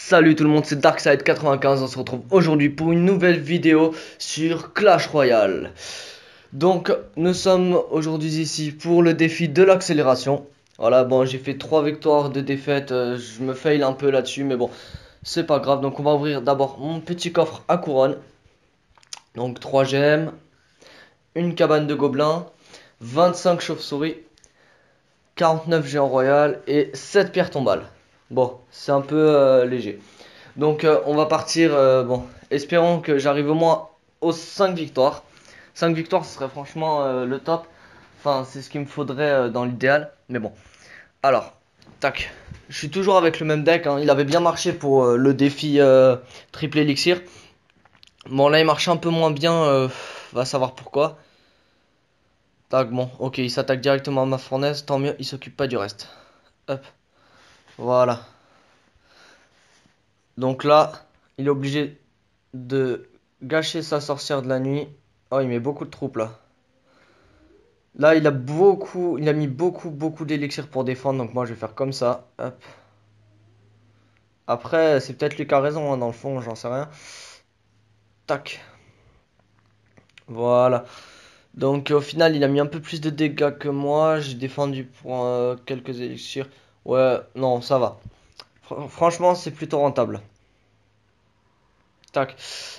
Salut tout le monde, c'est Darkside95, on se retrouve aujourd'hui pour une nouvelle vidéo sur Clash Royale. Donc nous sommes aujourd'hui ici pour le défi de l'accélération. Voilà, bon, j'ai fait 3 victoires, 2 défaites, je me fail un peu là-dessus, mais bon, c'est pas grave. Donc on va ouvrir d'abord mon petit coffre à couronne. Donc 3 gemmes, une cabane de gobelins, 25 chauves-souris, 49 géants royal et 7 pierres tombales. Bon, c'est un peu léger. Donc on va partir, bon, espérons que j'arrive au moins aux 5 victoires. 5 victoires, ce serait franchement le top. Enfin, c'est ce qu'il me faudrait dans l'idéal. Mais bon, alors, tac. Je suis toujours avec le même deck, hein. Il avait bien marché pour le défi triple élixir. Bon, là, il marche un peu moins bien, va savoir pourquoi. Tac, bon, ok, il s'attaque directement à ma fournaise. Tant mieux, il s'occupe pas du reste. Hop, voilà. Donc là, il est obligé de gâcher sa sorcière de la nuit. Oh, il met beaucoup de troupes là. Là, il a mis beaucoup d'élixir pour défendre. Donc moi, je vais faire comme ça. Hop. Après, c'est peut-être lui qui a raison, hein, dans le fond, j'en sais rien. Tac. Voilà. Donc au final, il a mis un peu plus de dégâts que moi. J'ai défendu pour quelques élixirs. Ouais, non, ça va. Franchement, c'est plutôt rentable. Tac.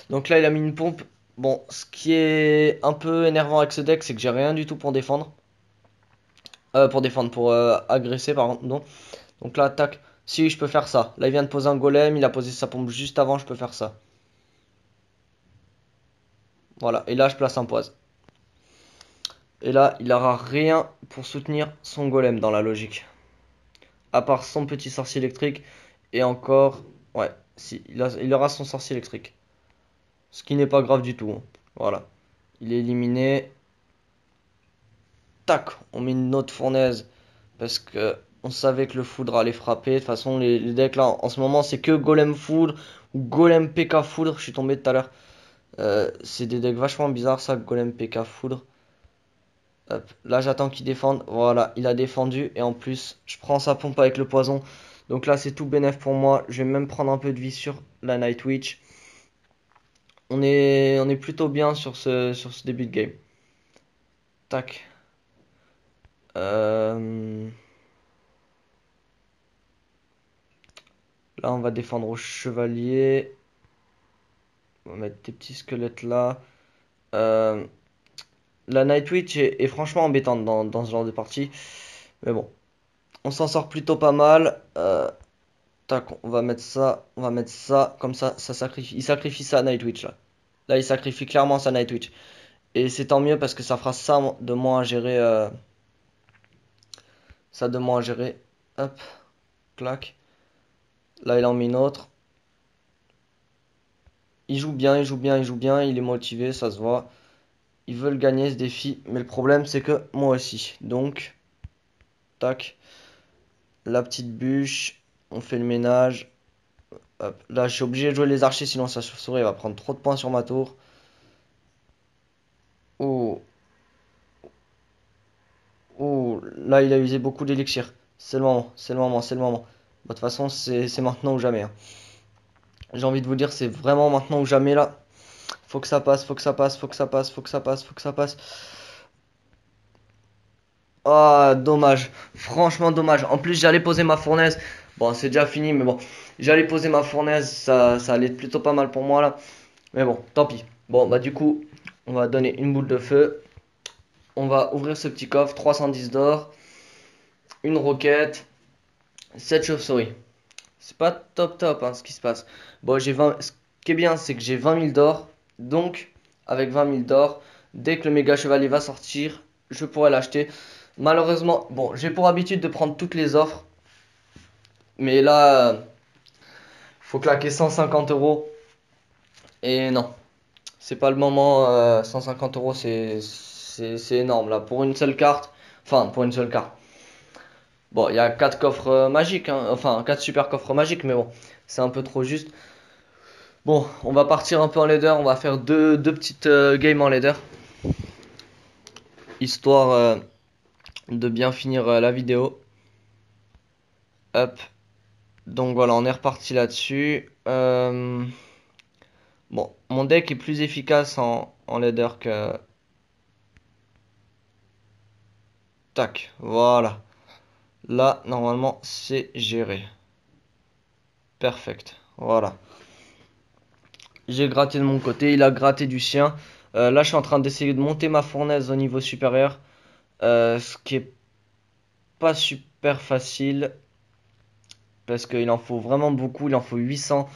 Donc là, il a mis une pompe. Bon, ce qui est un peu énervant avec ce deck, c'est que j'ai rien du tout pour défendre. Pour agresser, pardon. Donc là, tac. Si, je peux faire ça. Là, il vient de poser un golem. Il a posé sa pompe juste avant. Je peux faire ça. Voilà. Et là, je place un poise. Et là, il n'aura rien pour soutenir son golem dans la logique. À part son petit sorcier électrique. Et encore. Ouais, si. Il aura son sorcier électrique. Ce qui n'est pas grave du tout, hein. Voilà. Il est éliminé. Tac. On met une autre fournaise. Parce que on savait que le foudre allait frapper. De toute façon, les decks là, en ce moment, c'est que golem foudre ou golem PK foudre. Je suis tombé tout à l'heure. C'est des decks vachement bizarres, ça, golem PK foudre. Hop. Là, j'attends qu'il défende. Voilà, il a défendu. Et en plus, je prends sa pompe avec le poison. Donc là, c'est tout bénef pour moi. Je vais même prendre un peu de vie sur la Night Witch. On est plutôt bien sur ce début de game. Tac. Là, on va défendre au chevalier. On va mettre des petits squelettes là. Euh, la Night Witch est franchement embêtante dans ce genre de partie. Mais bon, on s'en sort plutôt pas mal. Tac, on va mettre ça. On va mettre ça. Comme ça sacrifie. Il sacrifie sa Night Witch là. Là, il sacrifie clairement sa Night Witch. Et c'est tant mieux parce que ça fera ça de moins à gérer. Ça de moins à gérer. Hop, clac. Là, il en met une autre. Il joue bien, il joue bien, il joue bien. Il est motivé, ça se voit. Ils veulent gagner ce défi. Mais le problème, c'est que moi aussi. Donc, tac. La petite bûche. On fait le ménage. Hop. Là, je suis obligé de jouer les archers, sinon sa chauve-souris va prendre trop de points sur ma tour. Oh. Oh. Là, il a usé beaucoup d'élixir. C'est le moment, c'est le moment, c'est le moment. De toute façon, c'est maintenant ou jamais, hein. J'ai envie de vous dire, c'est vraiment maintenant ou jamais là. Faut que ça passe, faut que ça passe, faut que ça passe, faut que ça passe, faut que ça passe. Ah, dommage. Franchement, dommage. En plus, j'allais poser ma fournaise. Bon, c'est déjà fini, mais bon. J'allais poser ma fournaise. Ça allait être plutôt pas mal pour moi là. Mais bon, tant pis. Bon, bah, du coup, on va donner une boule de feu. On va ouvrir ce petit coffre. 310 d'or. Une roquette. 7 chauves-souris. C'est pas top hein, ce qui se passe. Bon, j'ai 20. Ce qui est bien, c'est que j'ai 20 000 d'or. Donc, avec 20 000 d'or, dès que le méga chevalier va sortir, je pourrai l'acheter. Malheureusement, bon, j'ai pour habitude de prendre toutes les offres. Mais là, faut claquer 150 euros. Et non, c'est pas le moment. 150 euros, c'est énorme là. Pour une seule carte. Enfin, pour une seule carte. Bon, il y a 4 coffres magiques, hein. Enfin, 4 super coffres magiques, mais bon, c'est un peu trop juste. Bon, on va partir un peu en leader. On va faire deux petites games en leader. Histoire de bien finir la vidéo. Hop. Donc voilà, on est reparti là-dessus. Bon, mon deck est plus efficace en leader que... Tac, voilà. Là, normalement, c'est géré. Perfect, voilà. J'ai gratté de mon côté, il a gratté du sien. Là, je suis en train d'essayer de monter ma fournaise au niveau supérieur. Ce qui est pas super facile. Parce qu'il en faut vraiment beaucoup, il en faut 800.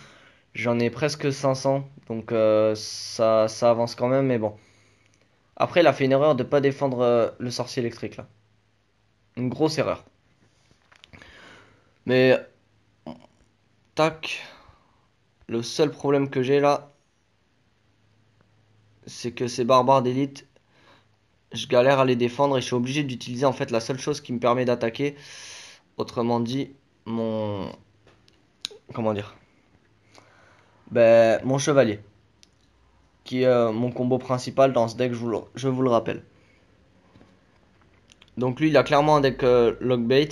J'en ai presque 500. Donc ça avance quand même, mais bon. Après, il a fait une erreur de pas défendre le sorcier électrique là. Une grosse erreur. Mais tac. Le seul problème que j'ai là, c'est que ces barbares d'élite, je galère à les défendre et je suis obligé d'utiliser en fait la seule chose qui me permet d'attaquer. Autrement dit, mon... Comment dire? Ben, mon chevalier. Qui est mon combo principal dans ce deck, je vous le rappelle. Donc lui, il a clairement un deck Lockbait.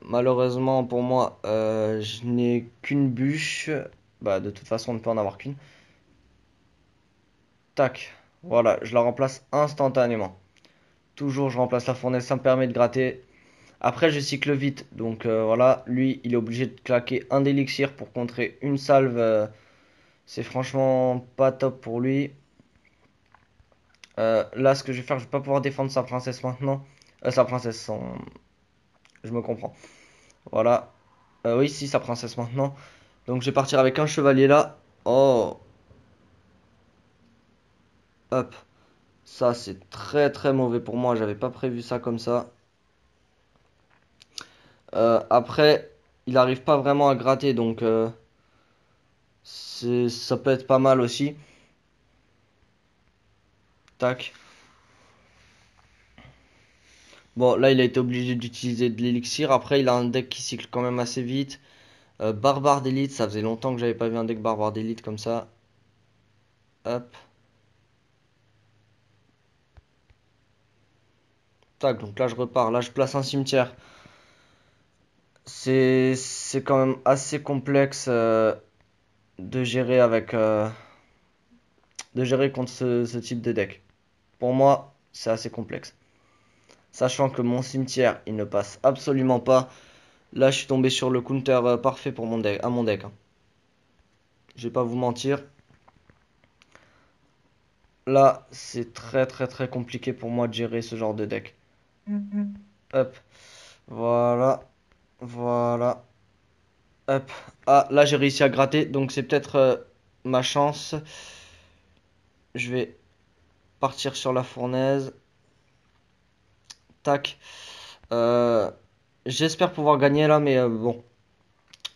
Malheureusement pour moi, je n'ai qu'une bûche. Bah, de toute façon, on ne peut en avoir qu'une. Tac. Voilà, je la remplace instantanément. Toujours, je remplace la fournaise, ça me permet de gratter. Après, je cycle vite. Donc voilà, lui, il est obligé de claquer un d'élixir pour contrer une salve. C'est franchement pas top pour lui. Là, ce que je vais faire, je vais pas pouvoir défendre sa princesse maintenant. Sa princesse, je me comprends. Voilà. Oui, si, sa princesse maintenant. Donc, je vais partir avec un chevalier là. Oh, hop. Ça, c'est très très mauvais pour moi. J'avais pas prévu ça comme ça. Après, il arrive pas vraiment à gratter. Donc, ça peut être pas mal aussi. Tac. Bon, là, il a été obligé d'utiliser de l'élixir. Après, il a un deck qui cycle quand même assez vite. Barbare d'élite, ça faisait longtemps que j'avais pas vu un deck barbare d'élite comme ça. Hop. Tac, donc là je repars. Là je place un cimetière. C'est quand même assez complexe de gérer avec de gérer contre ce type de deck. Pour moi, c'est assez complexe. Sachant que mon cimetière, il ne passe absolument pas. Là, je suis tombé sur le counter parfait pour mon deck, à mon deck. Hein. Je vais pas vous mentir. Là, c'est très très très compliqué pour moi de gérer ce genre de deck. Hop, voilà, voilà, hop. Ah, là j'ai réussi à gratter, donc c'est peut-être ma chance. Je vais partir sur la fournaise. Tac. Euh, J'espère pouvoir gagner là, mais bon,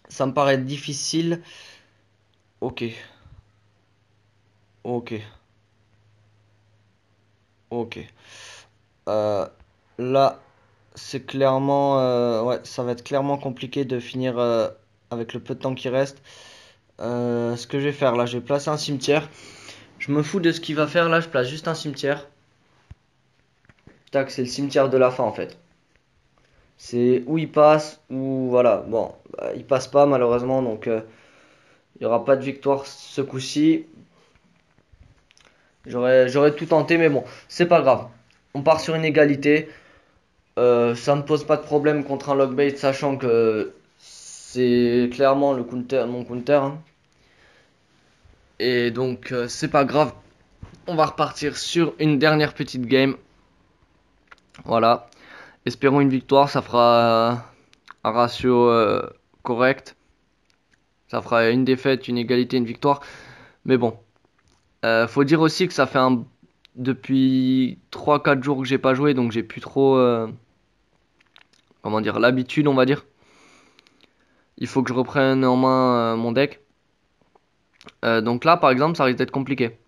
ça me paraît difficile. Ok, ok, ok. Euh, Là, c'est clairement, ouais, ça va être clairement compliqué de finir avec le peu de temps qui reste. Ce que je vais faire là, je vais placer un cimetière. Je me fous de ce qu'il va faire là, je place juste un cimetière. Tac, c'est le cimetière de la fin en fait. C'est où il passe, ou voilà. Bon, bah, il passe pas malheureusement, donc il n'y aura pas de victoire ce coup-ci. J'aurais tout tenté, mais bon, c'est pas grave. On part sur une égalité. Ça me pose pas de problème contre un lockbait, sachant que c'est clairement le counter, mon counter. Hein. Et donc, c'est pas grave. On va repartir sur une dernière petite game. Voilà. Espérons une victoire. Ça fera un ratio correct. Ça fera une défaite, une égalité, une victoire. Mais bon. Faut dire aussi que ça fait depuis 3-4 jours que j'ai pas joué. Donc j'ai plus trop... comment dire, l'habitude, on va dire. Il faut que je reprenne en main mon deck. Donc là, par exemple, ça risque d'être compliqué.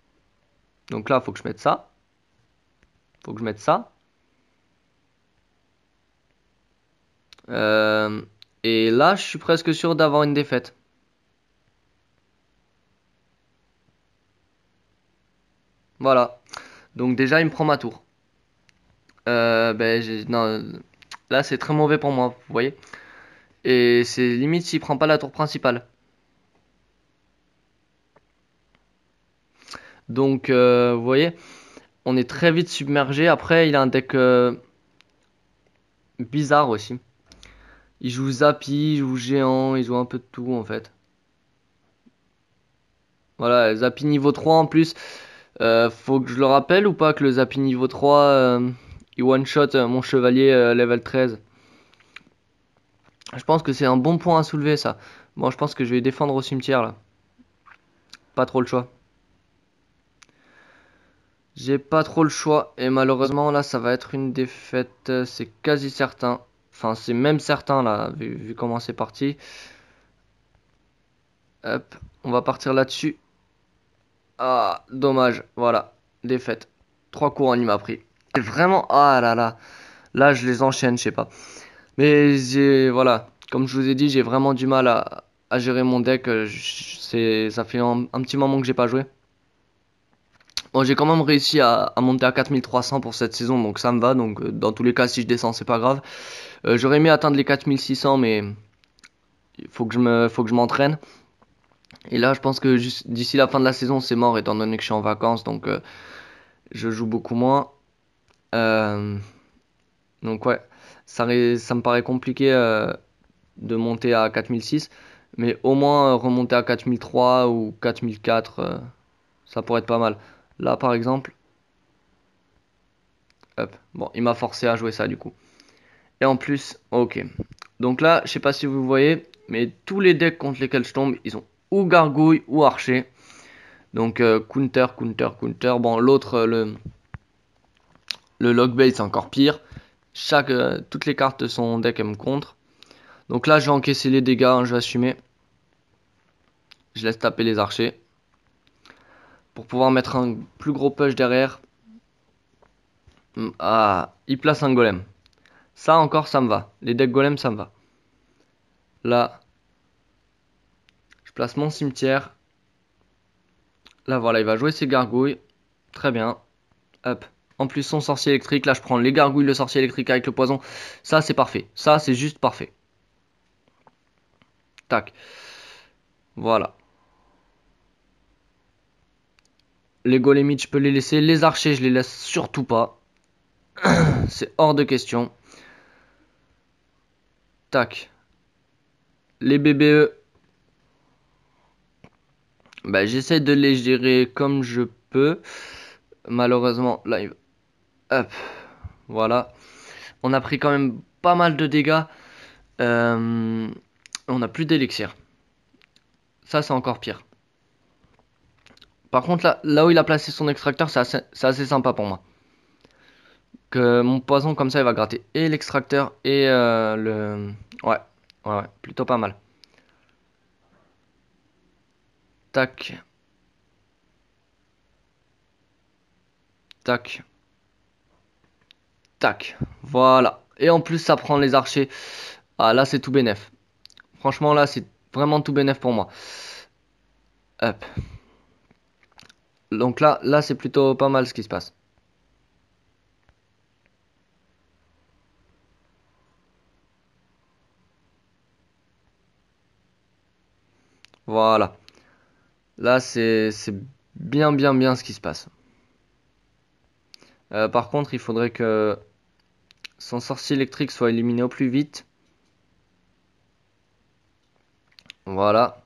Donc là, il faut que je mette ça. Faut que je mette ça. Euh, et là, je suis presque sûr d'avoir une défaite. Voilà. Donc déjà, il me prend ma tour. Non, là, c'est très mauvais pour moi, vous voyez. Et c'est limite s'il prend pas la tour principale. Donc, vous voyez, on est très vite submergé. Après, il a un deck bizarre aussi. Il joue Zappy, il joue Géant, il joue un peu de tout en fait. Voilà, Zappy niveau 3 en plus. Faut que je le rappelle ou pas que le Zappy niveau 3, il one-shot mon chevalier level 13. Je pense que c'est un bon point à soulever ça. Bon, je pense que je vais défendre au cimetière là. Pas trop le choix. J'ai pas trop le choix et malheureusement là ça va être une défaite, c'est quasi certain. Enfin c'est même certain là, vu comment c'est parti. Hop, on va partir là-dessus. Ah, dommage, voilà, défaite. 3 couronnes il m'a pris. C'est vraiment, ah là là, là je les enchaîne, je sais pas. Mais voilà, comme je vous ai dit, j'ai vraiment du mal à gérer mon deck. Ça fait un petit moment que j'ai pas joué. Bon, j'ai quand même réussi à monter à 4300 pour cette saison, donc ça me va. Donc, dans tous les cas, si je descends, c'est pas grave. J'aurais aimé atteindre les 4600, mais il faut que je m'entraîne. Et là, je pense que d'ici la fin de la saison, c'est mort, étant donné que je suis en vacances, donc je joue beaucoup moins. Euh, donc ouais, ça me paraît compliqué de monter à 4006, mais au moins remonter à 4003 ou 4004, ça pourrait être pas mal. Là, par exemple, hop, bon, il m'a forcé à jouer ça du coup. Et en plus, ok. Donc là, je sais pas si vous voyez, mais tous les decks contre lesquels je tombe, ils ont ou gargouille ou archer. Donc counter, counter, counter. Bon, l'autre, le logbait, c'est encore pire. Toutes les cartes de son deck, elles me contre. Donc là, je vais encaisser les dégâts, hein, je vais assumer. Je laisse taper les archers. Pour pouvoir mettre un plus gros push derrière. Ah, il place un golem. Ça encore, ça me va. Les decks golem, ça me va. Là, je place mon cimetière. Là, voilà, il va jouer ses gargouilles. Très bien. Hop. En plus, son sorcier électrique. Là, je prends les gargouilles, le sorcier électrique avec le poison. Ça, c'est parfait. Ça, c'est juste parfait. Tac. Voilà. Les golémites, je peux les laisser. Les archers, je les laisse surtout pas. C'est hors de question. Tac. Les BBE. Bah, j'essaie de les gérer comme je peux. Malheureusement, là, hop. Voilà. On a pris quand même pas mal de dégâts. On a plus d'élixir. Ça, c'est encore pire. Par contre, là où il a placé son extracteur, c'est assez sympa pour moi. Que mon poison, comme ça, il va gratter et l'extracteur et le... Ouais, ouais, plutôt pas mal. Tac. Tac. Tac. Voilà. Et en plus, ça prend les archers. Ah, là, c'est tout bénef. Franchement, là, c'est vraiment tout bénef pour moi. Hop. Donc là, c'est plutôt pas mal ce qui se passe. Voilà. Là, c'est bien, bien, bien ce qui se passe. Par contre, il faudrait que son sorcier électrique soit éliminé au plus vite. Voilà.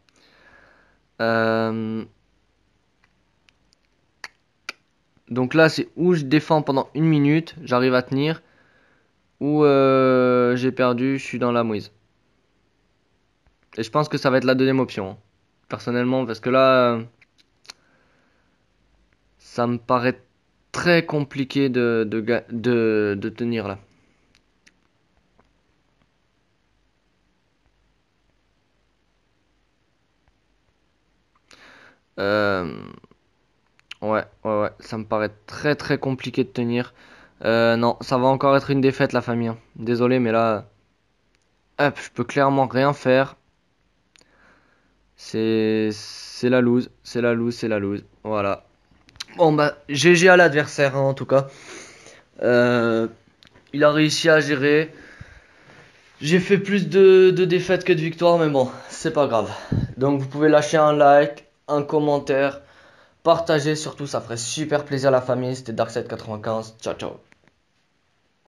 Donc là, c'est où je défends pendant une minute, j'arrive à tenir, ou j'ai perdu, je suis dans la mouise. Et je pense que ça va être la deuxième option, hein, personnellement, parce que là, ça me paraît très compliqué de tenir là. Euh, ouais, ça me paraît très très compliqué de tenir. Non, ça va encore être une défaite la famille, hein. Désolé, mais là, hop, je peux clairement rien faire. C'est la loose, c'est la loose, c'est la loose. Voilà. Bon bah GG à l'adversaire, hein, en tout cas. Il a réussi à gérer. J'ai fait plus de défaites que de victoires, mais bon, c'est pas grave. Donc vous pouvez lâcher un like, un commentaire, partager surtout, ça ferait super plaisir à la famille. C'était Darkside 95. Ciao ciao.